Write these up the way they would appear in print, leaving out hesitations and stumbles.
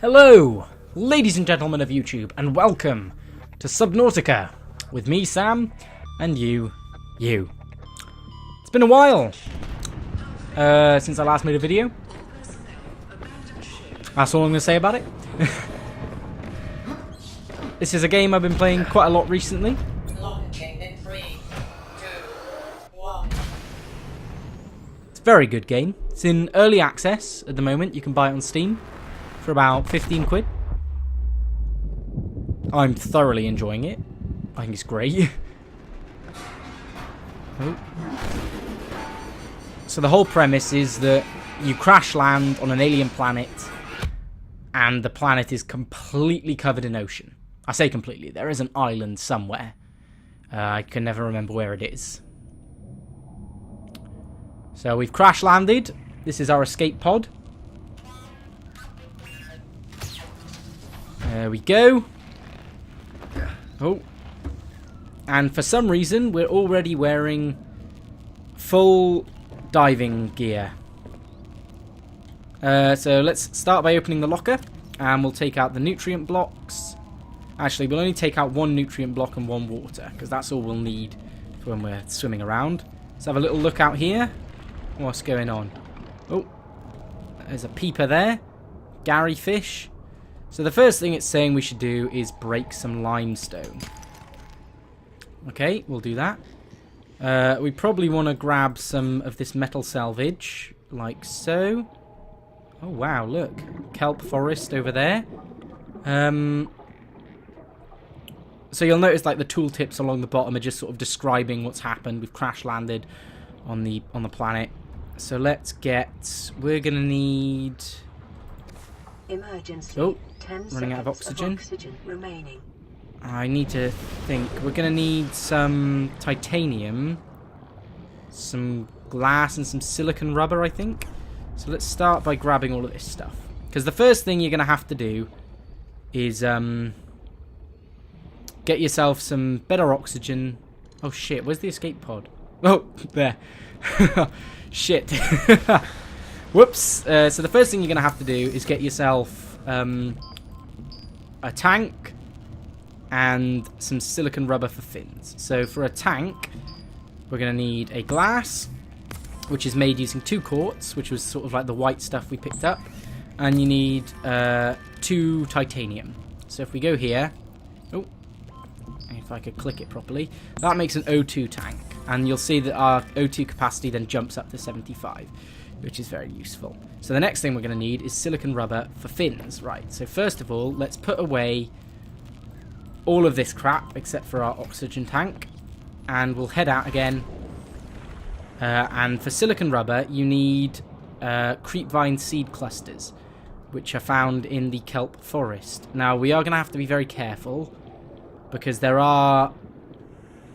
Hello, ladies and gentlemen of YouTube, and welcome to Subnautica with me, Sam, and you. It's been a while since I last made a video. That's all I'm going to say about it. This is a game I've been playing quite a lot recently. It's a very good game. It's in early access at the moment. You can buy it on Steam for about 15 quid. I'm thoroughly enjoying it. I think it's great. Oh. So the whole premise is that you crash land on an alien planet and the planet is completely covered in ocean. I say completely. There is an island somewhere. I can never remember where it is. So we've crash landed. This is our escape pod. There we go. Oh. And for some reason, we're already wearing full diving gear. So let's start by opening the locker. And we'll take out the nutrient blocks. Actually, we'll only take out one nutrient block and one water, because that's all we'll need for when we're swimming around. Let's have a little look out here. What's going on? Oh. There's a peeper there. Gary fish. So the first thing it's saying we should do is break some limestone. Okay, we'll do that. We probably want to grab some of this metal salvage, like so. Oh wow, look. Kelp forest over there. So you'll notice like the tooltips along the bottom are just sort of describing what's happened. We've crash landed on the planet. So let's get... We're going to need... Emergency. Oh, running out of oxygen. Remaining. I need to think. We're going to need some titanium, some glass, and some silicon rubber, I think. So let's start by grabbing all of this stuff. Because the first thing you're going to have to do is get yourself some better oxygen. Oh, shit. Where's the escape pod? Oh, there. Shit. Whoops. So the first thing you're going to have to do is get yourself a tank and some silicon rubber for fins. So for a tank, we're going to need a glass, which is made using 2 quartz, which was sort of like the white stuff we picked up. And you need 2 titanium. So if we go here... Oh, if I could click it properly. That makes an O2 tank. And you'll see that our O2 capacity then jumps up to 75. Which is very useful. So the next thing we're going to need is silicon rubber for fins. Right, so first of all, let's put away all of this crap except for our oxygen tank. And we'll head out again. And for silicon rubber, you need creepvine seed clusters, which are found in the kelp forest. Now, we are going to have to be very careful, because there are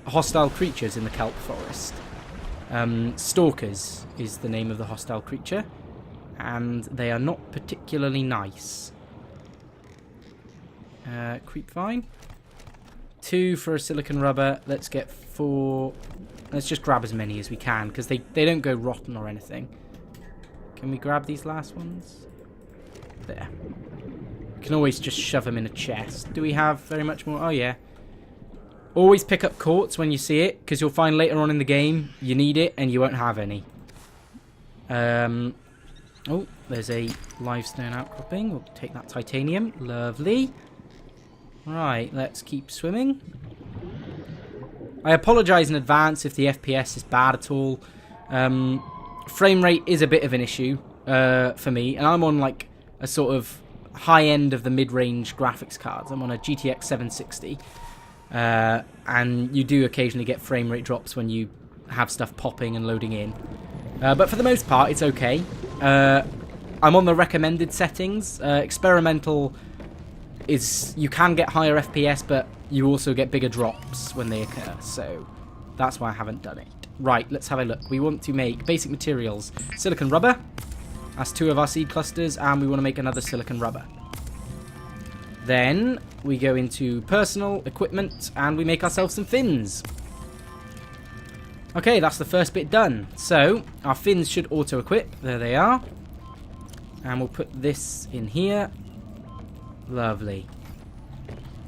hostile creatures in the kelp forest. Stalkers is the name of the hostile creature, and they are not particularly nice. Creepvine. 2 for a silicon rubber. Let's get 4. Let's just grab as many as we can, because they don't go rotten or anything. Can we grab these last ones? There. We can always just shove them in a chest. Do we have very much more? Oh, yeah. Always pick up quartz when you see it, because you'll find later on in the game you need it and you won't have any. Oh, there's a limestone outcropping. We'll take that titanium. Lovely. Right, let's keep swimming. I apologise in advance if the FPS is bad at all. Frame rate is a bit of an issue for me, and I'm on like a sort of high end of the mid-range graphics cards. I'm on a GTX 760. And you do occasionally get frame rate drops when you have stuff popping and loading in. But for the most part, it's okay. I'm on the recommended settings. Experimental is... You can get higher FPS, but you also get bigger drops when they occur. So that's why I haven't done it. Right, let's have a look. We want to make basic materials. Silicon rubber. That's 2 of our seed clusters. And we want to make another silicon rubber. Then we go into personal equipment and we make ourselves some fins. Okay, that's the first bit done. So our fins should auto-equip. There they are. And we'll put this in here. Lovely.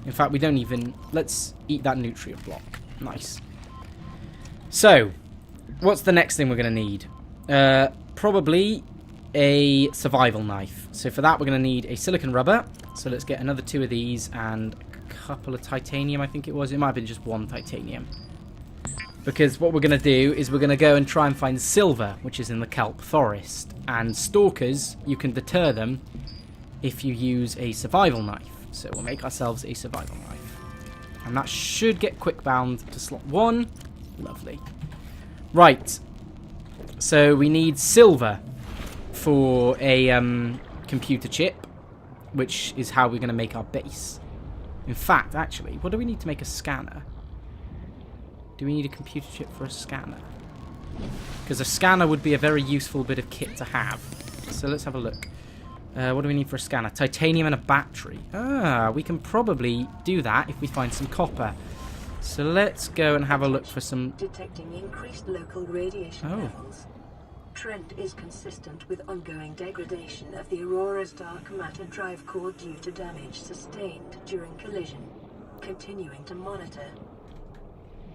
In fact, we don't even... Let's eat that nutrient block. Nice. So, what's the next thing we're going to need? Probably a survival knife. So for that, we're going to need a silicon rubber. So let's get another 2 of these and a couple of titanium, I think it was. It might have been just 1 titanium. Because what we're going to do is we're going to go and try and find silver, which is in the kelp forest. And stalkers, you can deter them if you use a survival knife. So we'll make ourselves a survival knife. And that should get quick bound to slot 1. Lovely. Right. So we need silver for a computer chip, which is how we're going to make our base. In fact, actually, what do we need to make a scanner? Do we need a computer chip for a scanner? Because a scanner would be a very useful bit of kit to have. So let's have a look. What do we need for a scanner? Titanium and a battery. Ah, we can probably do that if we find some copper. So let's go and have a look for some... Detecting increased local radiation levels. Trend is consistent with ongoing degradation of the Aurora's dark matter drive core due to damage sustained during collision. Continuing to monitor.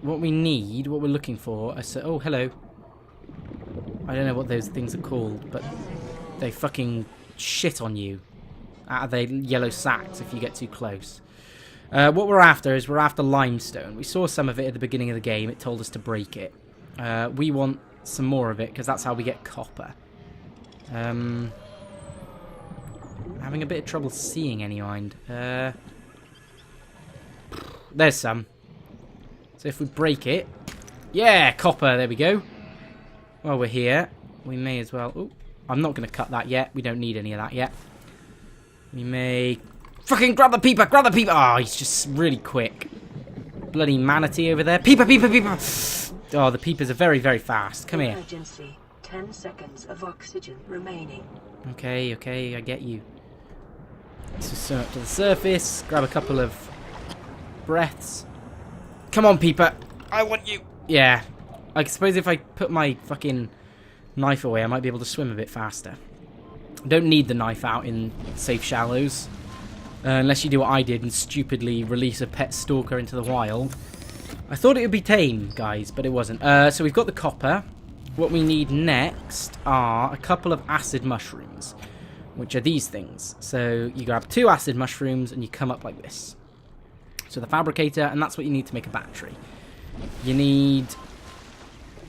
What we need, what we're looking for... oh, hello. I don't know what those things are called, but they fucking shit on you out of their yellow sacks if you get too close. What we're after is we're after limestone. We saw some of it at the beginning of the game. It told us to break it. We want some more of it because that's how we get copper. Having a bit of trouble seeing any mind. There's some. So if we break it... Yeah, copper. There we go. While we're here, we may as well... Ooh, I'm not going to cut that yet. We don't need any of that yet. We may... Fucking grab the peeper! Grab the peeper! Oh, he's just really quick. Bloody manatee over there. Peeper, peeper, peeper! Oh, the peepers are very, very fast. Come here. Emergency. 10 seconds of oxygen remaining. Okay, okay, I get you. Let's just swim up to the surface. Grab a couple of breaths. Come on, peeper. I want you. Yeah. I suppose if I put my fucking knife away, I might be able to swim a bit faster. Don't need the knife out in safe shallows. Unless you do what I did and stupidly release a pet stalker into the wild. I thought it would be tame, guys, but it wasn't. So we've got the copper. What we need next are a couple of acid mushrooms, which are these things. So you grab 2 acid mushrooms and you come up like this. So the fabricator, and that's what you need to make a battery. You need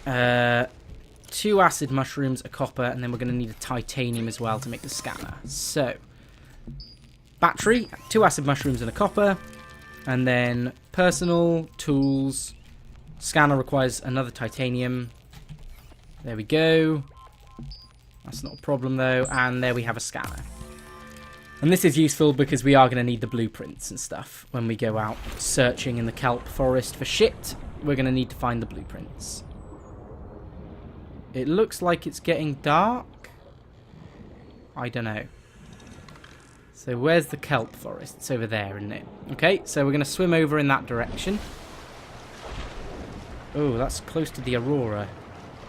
2 acid mushrooms, a copper, and then we're going to need a titanium as well to make the scanner. So... battery, 2 acid mushrooms and a copper, and then personal tools. Scanner requires another titanium. There we go. That's not a problem though, and there we have a scanner. And this is useful because we are going to need the blueprints and stuff when we go out searching in the kelp forest for shit. We're going to need to find the blueprints. It looks like it's getting dark. I don't know. So where's the kelp forest? It's over there, isn't it? Okay, so we're going to swim over in that direction. Oh, that's close to the Aurora.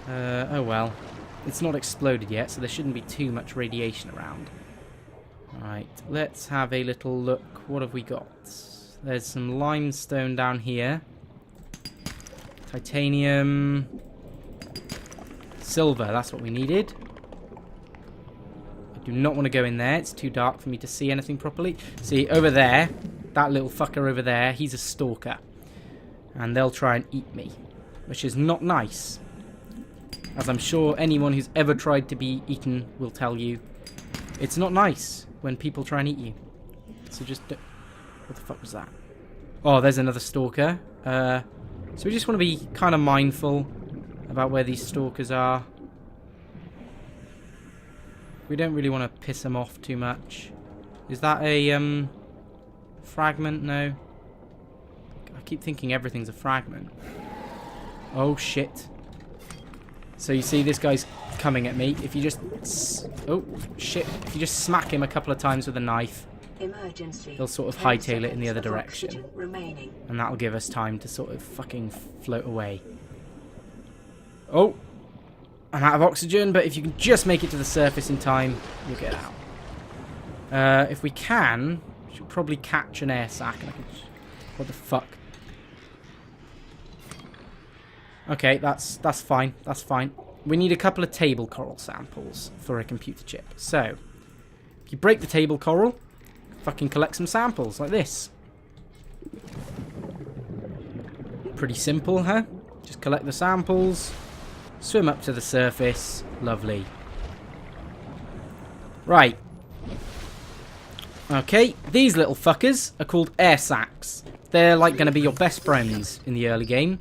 Oh well. It's not exploded yet, so there shouldn't be too much radiation around. Alright, let's have a little look. What have we got? There's some limestone down here. Titanium. Silver, that's what we needed. Do not want to go in there. It's too dark for me to see anything properly. See, over there, that little fucker over there, he's a stalker. And they'll try and eat me, which is not nice. As I'm sure anyone who's ever tried to be eaten will tell you. It's not nice when people try and eat you. So just... what the fuck was that? Oh, there's another stalker. So we just want to be kind of mindful about where these stalkers are. We don't really want to piss them off too much. Is that a fragment? No. I keep thinking everything's a fragment. Oh shit. So you see this guy's coming at me. If you just... oh shit. If you just smack him a couple of times with a knife, Emergency. he'll sort of hightail it in the other direction. And that'll give us time to sort of fucking float away. Oh! I'm out of oxygen, but if you can just make it to the surface in time, you'll get out. If we can, Should probably catch an air sac. And I can... What the fuck? Okay, that's fine. That's fine. We need a couple of table coral samples for a computer chip. So, if you break the table coral, fucking collect some samples like this. Pretty simple, huh? Just collect the samples, swim up to the surface. Lovely. Right. Okay, these little fuckers are called air sacs. They're like going to be your best friends in the early game.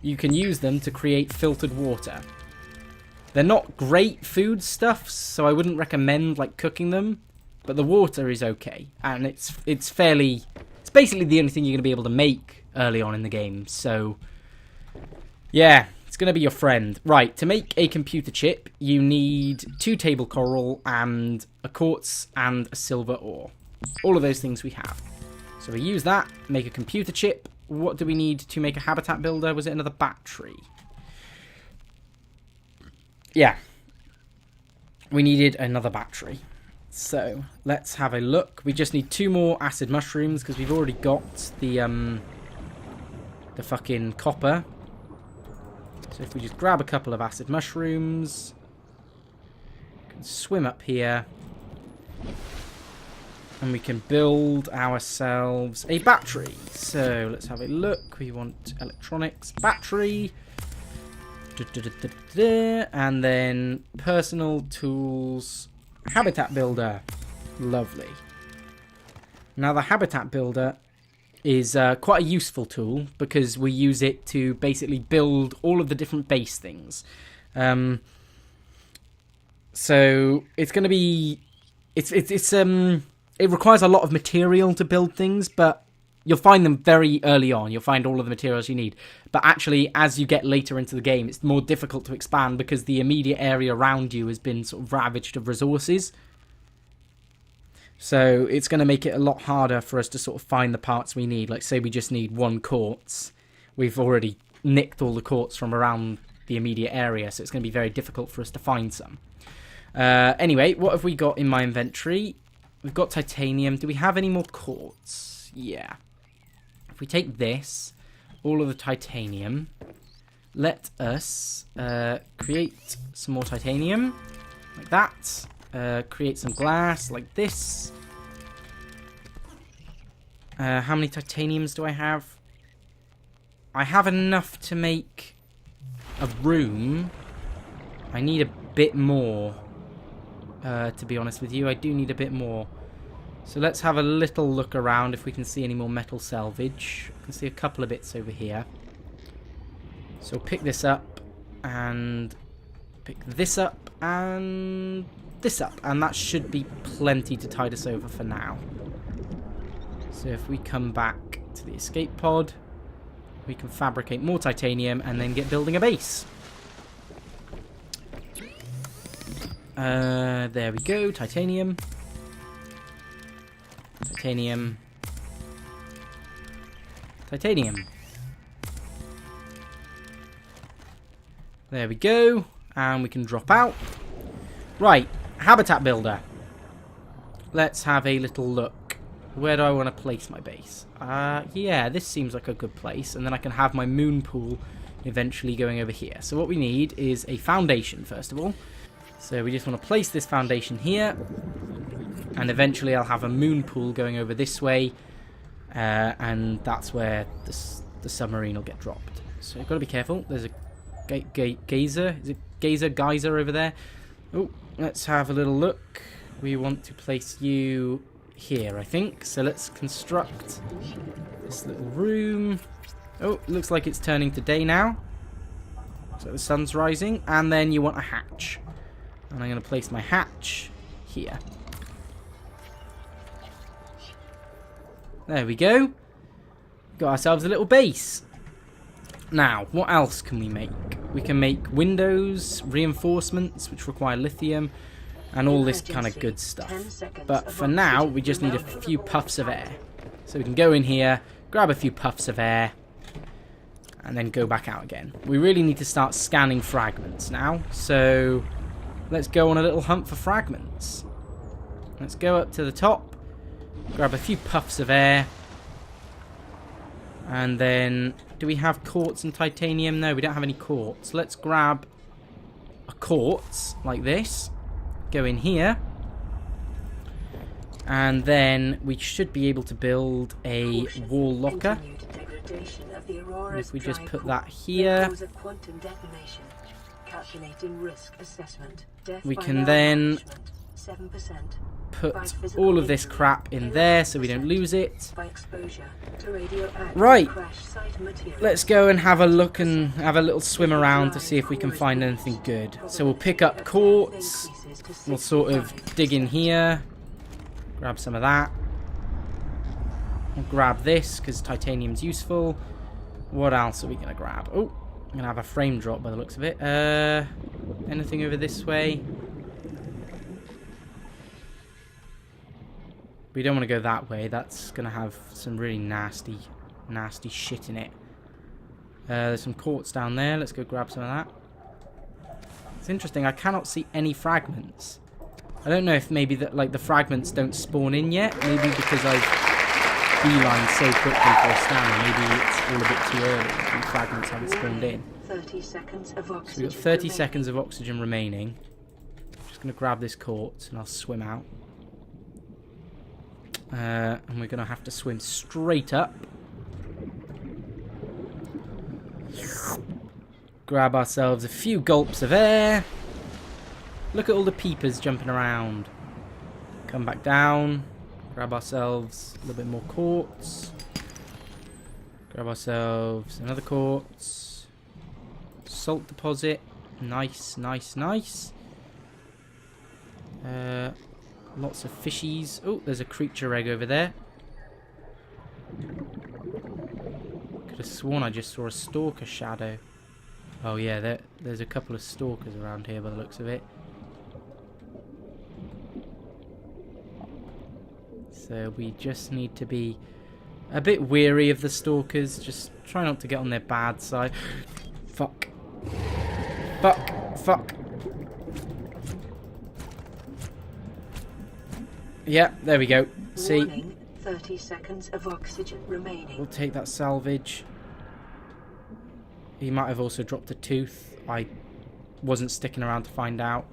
You can use them to create filtered water. They're not great food stuffs, so I wouldn't recommend like cooking them, but the water is okay, and it's basically the only thing you're going to be able to make early on in the game. So yeah, it's going to be your friend. Right, to make a computer chip, you need 2 table coral and a quartz and a silver ore. All of those things we have. So we use that, make a computer chip. What do we need to make a habitat builder? Was it another battery? Yeah. We needed another battery. So, let's have a look. We just need 2 more acid mushrooms because we've already got the fucking copper. So if we just grab a couple of acid mushrooms, we can swim up here, and we can build ourselves a battery. So let's have a look. We want electronics, battery, and then personal tools, habitat builder. Lovely. Now the habitat builder is quite a useful tool because we use it to basically build all of the different base things. So it's going to be it requires a lot of material to build things, but you'll find them very early on. You'll find all of the materials you need. But actually, as you get later into the game, it's more difficult to expand because the immediate area around you has been sort of ravaged of resources. So it's going to make it a lot harder for us to sort of find the parts we need. Like, say we just need 1 quartz. We've already nicked all the quartz from around the immediate area, so it's going to be very difficult for us to find some. Anyway, what have we got in my inventory? We've got titanium. Do we have any more quartz? Yeah. If we take this, all of the titanium, let us create some more titanium, like that. Create some glass, like this. How many titaniums do I have? I have enough to make a room. I need a bit more. To be honest with you, I do need a bit more. So let's have a little look around if we can see any more metal salvage. I can see a couple of bits over here. So pick this up and pick this up and this up, and that should be plenty to tide us over for now. So if we come back to the escape pod, we can fabricate more titanium and then get building a base. There we go, titanium. Titanium. Titanium. There we go. And we can drop out. Right, habitat builder. Let's have a little look. Where do I want to place my base? Yeah, this seems like a good place. And then I can have my moon pool eventually going over here. So what we need is a foundation, first of all. So we just want to place this foundation here. And eventually I'll have a moon pool going over this way. And that's where the submarine will get dropped. So you've got to be careful. There's a geyser. Is it geyser over there? Oh, let's have a little look. We want to place you here, I think. So let's construct this little room. Oh, it looks like it's turning to day now. So the sun's rising. And then you want a hatch. And I'm going to place my hatch here. There we go. Got ourselves a little base. Now, what else can we make? We can make windows, reinforcements, which require lithium, and all this kind of good stuff. But for now, we just need a few puffs of air. So we can go in here, grab a few puffs of air, and then go back out again. We really need to start scanning fragments now. So let's go on a little hunt for fragments. Let's go up to the top. Grab a few puffs of air. And then, do we have quartz and titanium? No, we don't have any quartz. Let's grab a quartz like this. Go in here. And then we should be able to build a wall locker. And if we just put that here, we can then put all of this crap in there so we don't lose it. Right, let's go and have a look and have a little swim around to see if we can find anything good. So we'll pick up quartz, we'll sort of dig in here, grab some of that. We'll grab this because titanium's useful. What else are we going to grab? Oh, I'm going to have a frame drop by the looks of it. Anything over this way? We don't want to go that way. That's going to have some really nasty shit in it. There's some quartz down there. Let's go grab some of that. It's interesting. I cannot see any fragments. I don't know if maybe that like the fragments don't spawn in yet. Maybe because I've beelined so quickly for a stand. Maybe it's all a bit too early and fragments haven't spawned in. 30 seconds of oxygen. So we've got 30 seconds of oxygen remaining. Just going to grab this quartz and I'll swim out. And we're going to have to swim straight up. Grab ourselves a few gulps of air. Look at all the peepers jumping around. Come back down. Grab ourselves a little bit more quartz. Grab ourselves another quartz. Salt deposit. Nice, nice, nice. Lots of fishies. Oh, there's a creature egg over there. Could have sworn I just saw a stalker shadow. Oh yeah, there's a couple of stalkers around here by the looks of it. So we just need to be a bit wary of the stalkers. Just try not to get on their bad side. Fuck. Fuck. Fuck. Yeah, there we go. See? Warning, 30 seconds of oxygen remaining. We'll take that salvage. He might have also dropped a tooth. I wasn't sticking around to find out.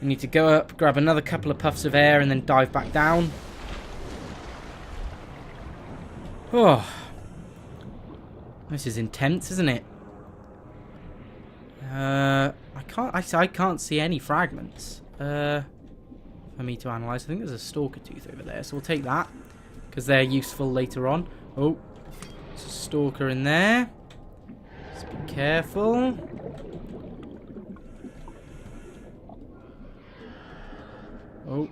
We need to go up, grab another couple of puffs of air, and then dive back down. Oh. This is intense, isn't it? I can't see any fragments. For me to analyse. I think there's a stalker tooth over there, so we'll take that because they're useful later on. Oh, there's a stalker in there. Just be careful. Oh,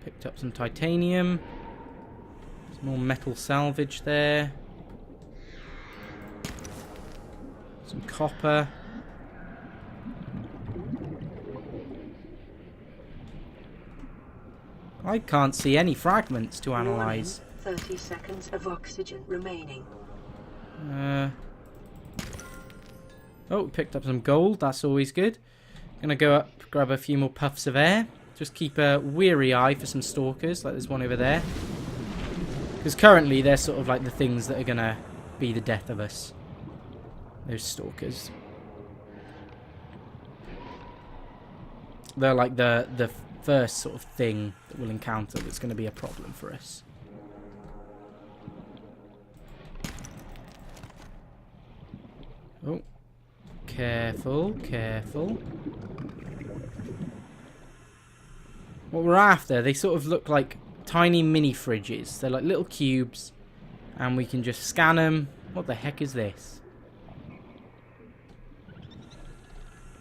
picked up some titanium. Some more metal salvage there. Some copper. I can't see any fragments to analyse. 30 seconds of oxygen remaining. Oh, picked up some gold. That's always good. Gonna go up, grab a few more puffs of air. Just keep a weary eye for some stalkers, like there's one over there. Because currently they're sort of like the things that are gonna be the death of us. Those stalkers. They're like the first sort of thing that we'll encounter that's going to be a problem for us. Oh, careful, careful. What we're after, they sort of look like tiny mini fridges. They're like little cubes, and we can just scan them. What the heck is this?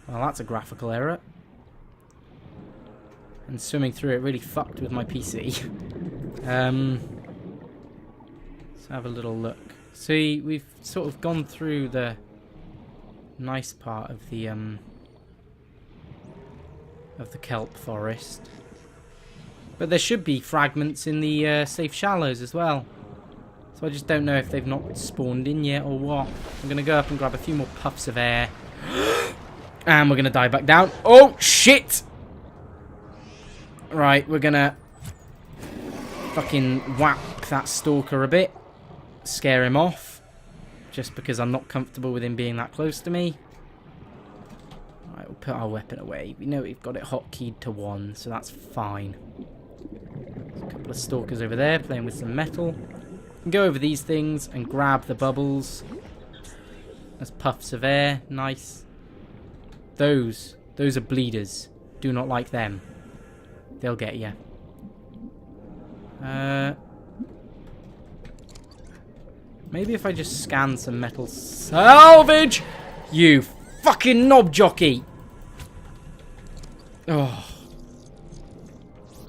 Well, that's a graphical error. And swimming through it really fucked with my PC. Let's have a little look. See, we've sort of gone through the nice part of the kelp forest. But there should be fragments in the safe shallows as well. So I just don't know if they've not spawned in yet or what. I'm going to go up and grab a few more puffs of air. And we're going to dive back down. Oh, shit! Right, we're gonna fucking whack that stalker a bit. Scare him off. Just because I'm not comfortable with him being that close to me. Right, we'll put our weapon away. We know we've got it hotkeyed to 1, so that's fine. There's a couple of stalkers over there playing with some metal. Go over these things and grab the bubbles. As puffs of air. Nice. Those are bleeders. Do not like them. They'll get you. Maybe if I just scan some metal salvage. You fucking knob jockey. Oh.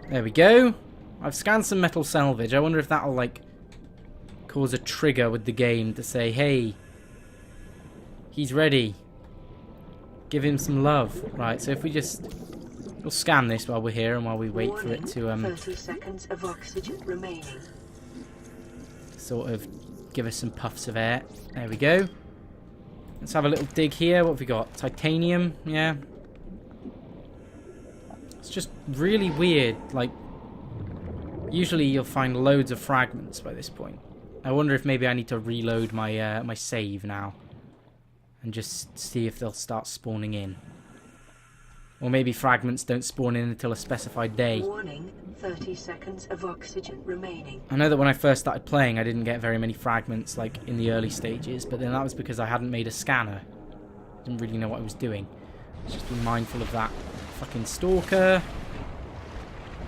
There we go. I've scanned some metal salvage. I wonder if that'll like cause a trigger with the game to say, hey, he's ready. Give him some love. Right, so if we just... We'll scan this while we're here and while we wait for it to 30 seconds of oxygen remaining. Sort of give us some puffs of air. There we go. Let's have a little dig here. What have we got? Titanium, yeah. It's just really weird. Like, usually you'll find loads of fragments by this point. I wonder if maybe I need to reload my my save now. And just see if they'll start spawning in. Or maybe fragments don't spawn in until a specified day. Warning, 30 seconds of oxygen remaining. I know that when I first started playing, I didn't get very many fragments, like, in the early stages. But then that was because I hadn't made a scanner. Didn't really know what I was doing. Just be mindful of that fucking stalker.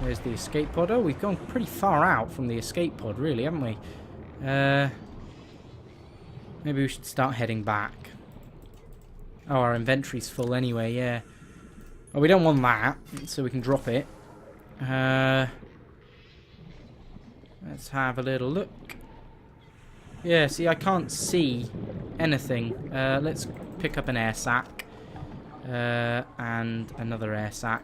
There's the escape pod. Oh, we've gone pretty far out from the escape pod, really, haven't we? Maybe we should start heading back. Oh, our inventory's full anyway, yeah. Well, we don't want that, so we can drop it. Let's have a little look. Yeah, see, I can't see anything. Let's pick up an air sac. And another air sac.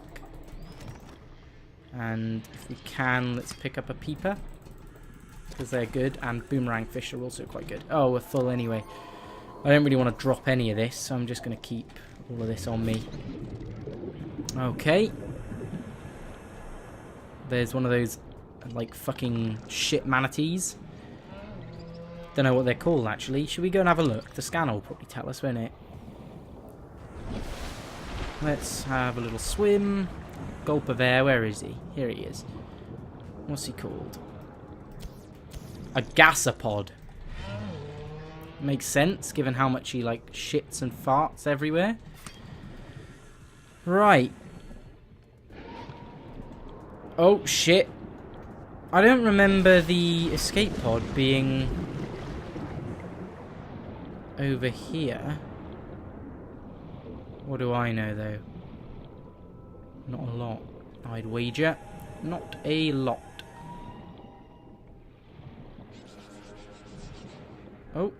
And if we can, let's pick up a peeper. Because they're good, and boomerang fish are also quite good. Oh, we're full anyway. I don't really want to drop any of this, so I'm just going to keep all of this on me. Okay. There's one of those, like, fucking shit manatees. Don't know what they're called, actually. Should we go and have a look? The scanner will probably tell us, won't it? Let's have a little swim. Gulp of air. Where is he? Here he is. What's he called? A gasopod. Makes sense, given how much he, like, shits and farts everywhere. Right. Oh, shit. I don't remember the escape pod being over here. What do I know, though? Not a lot, I'd wager. Not a lot. Oh.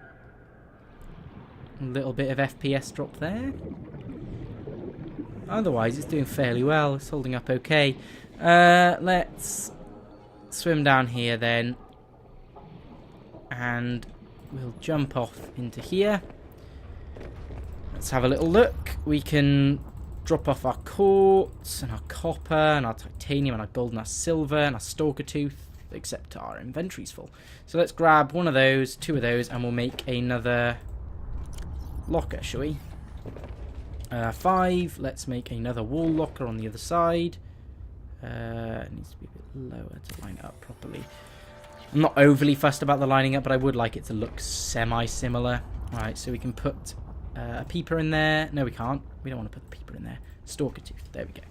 A little bit of FPS drop there. Otherwise, it's doing fairly well. It's holding up okay. Let's swim down here then. And we'll jump off into here. Let's have a little look. We can drop off our quartz and our copper and our titanium and our gold and our silver and our stalker tooth. Except our inventory's full. So let's grab one of those, 2 of those, and we'll make another locker, shall we? 5. Let's make another wall locker on the other side. It needs to be a bit lower to line it up properly. I'm not overly fussed about the lining up, but I would like it to look semi-similar. Alright, so we can put a peeper in there. No, we can't. We don't want to put the peeper in there. Stalker tooth. There we go.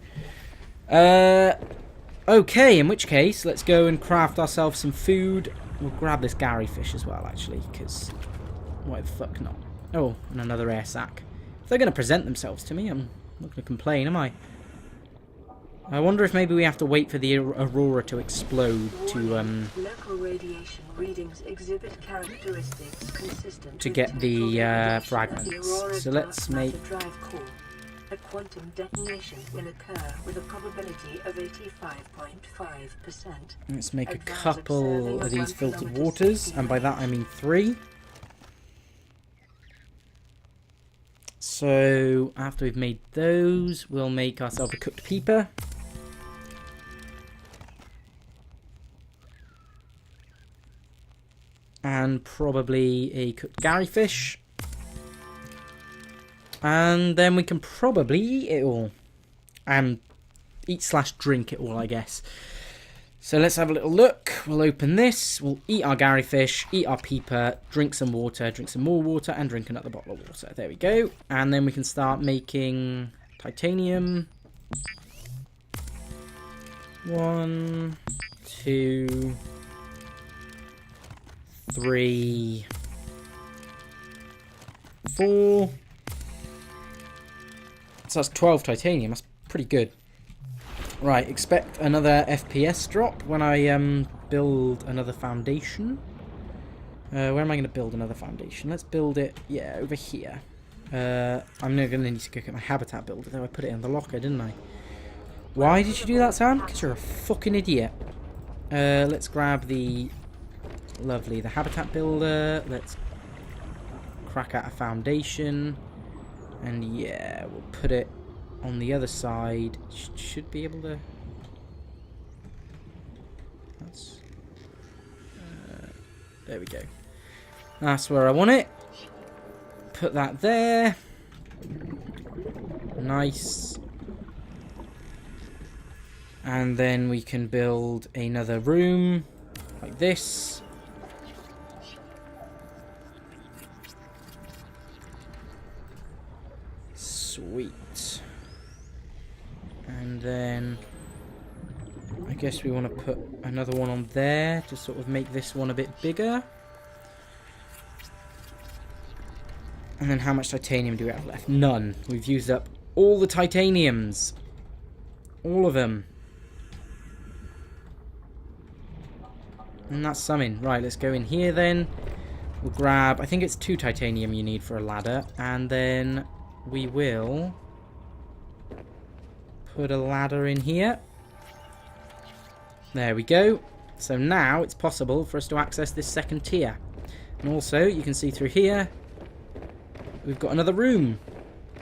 Okay, in which case, let's go and craft ourselves some food. We'll grab this Gary fish as well, actually, because why the fuck not? Oh, and another air sac. If they're going to present themselves to me, I'm not going to complain, am I? I wonder if maybe we have to wait for the aurora to explode to local radiation readings exhibit characteristics consistent to get the fragments. So let's make... A quantum detonation will occur with a probability of 85.5%. Let's make a couple of these filtered waters, and by that I mean 3. So after we've made those, we'll make ourselves a cooked peeper. And probably a cooked Gary fish. And then we can probably eat it all. And eat/drink it all, I guess. So let's have a little look. We'll open this. We'll eat our Gary fish, eat our peeper, drink some water, drink some more water, and drink another bottle of water. There we go. And then we can start making titanium. 1, 2, 3, 4. So that's 12 titanium. That's pretty good. Right, expect another FPS drop when I build another foundation. Where am I going to build another foundation? Let's build it, yeah, over here. I'm now going to need to go get my habitat builder, though I put it in the locker, didn't I? Why did you do that, Sam? Because you're a fucking idiot. Let's grab the... Lovely, the habitat builder. Let's crack out a foundation. And yeah, we'll put it on the other side. Should be able to... That's... there we go. That's where I want it. Put that there. Nice. And then we can build another room like this. Sweet. And then I guess we want to put another one on there to sort of make this one a bit bigger. And then how much titanium do we have left? None. We've used up all the titaniums. All of them. And that's summing. Right, let's go in here then. We'll grab... I think it's 2 titanium you need for a ladder. And then we will put a ladder in here. There we go. So now it's possible for us to access this second tier. And also, you can see through here, we've got another room.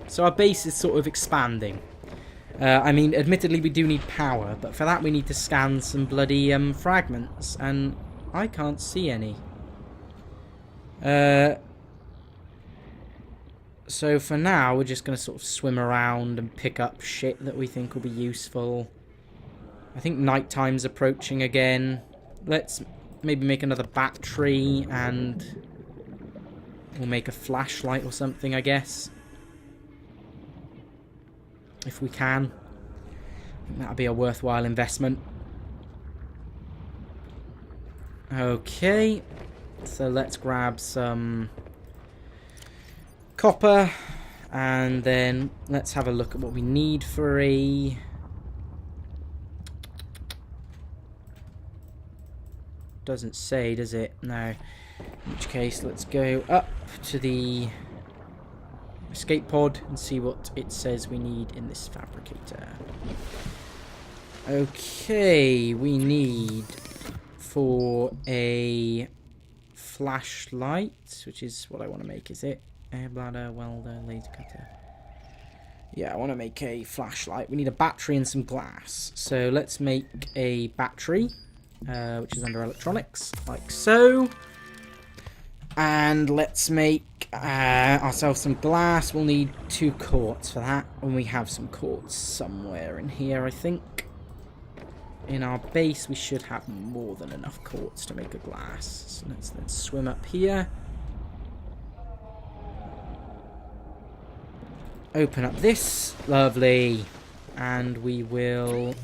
So our base is sort of expanding. I mean, admittedly, we do need power, but for that we need to scan some bloody fragments, and I can't see any. So for now, we're just going to sort of swim around and pick up shit that we think will be useful. I think nighttime's approaching again. Let's maybe make another battery, and we'll make a flashlight or something, I guess. If we can. I think that'll be a worthwhile investment. Okay. So let's grab some copper. And then let's have a look at what we need for a... Doesn't say, does it? No. In which case, let's go up to the escape pod and see what it says we need in this fabricator. Okay, we need for a flashlight, which is what I want to make, is it? Air bladder, welder, laser cutter. Yeah, I want to make a flashlight. We need a battery and some glass. So let's make a battery, which is under electronics, like so. And let's make ourselves some glass. We'll need 2 quartz for that. And we have some quartz somewhere in here, I think. In our base, we should have more than enough quartz to make a glass. So let's swim up here. Open up this. Lovely. And we will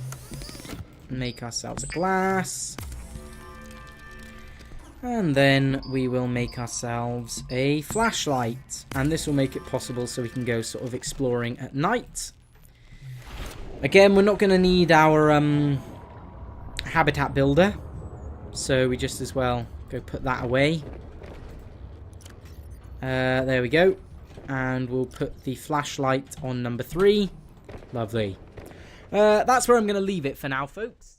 make ourselves a glass. And then we will make ourselves a flashlight. And this will make it possible so we can go sort of exploring at night. Again, we're not going to need our habitat builder. So we just as well go put that away. There we go. And we'll put the flashlight on number 3. Lovely. That's where I'm going to leave it for now, folks.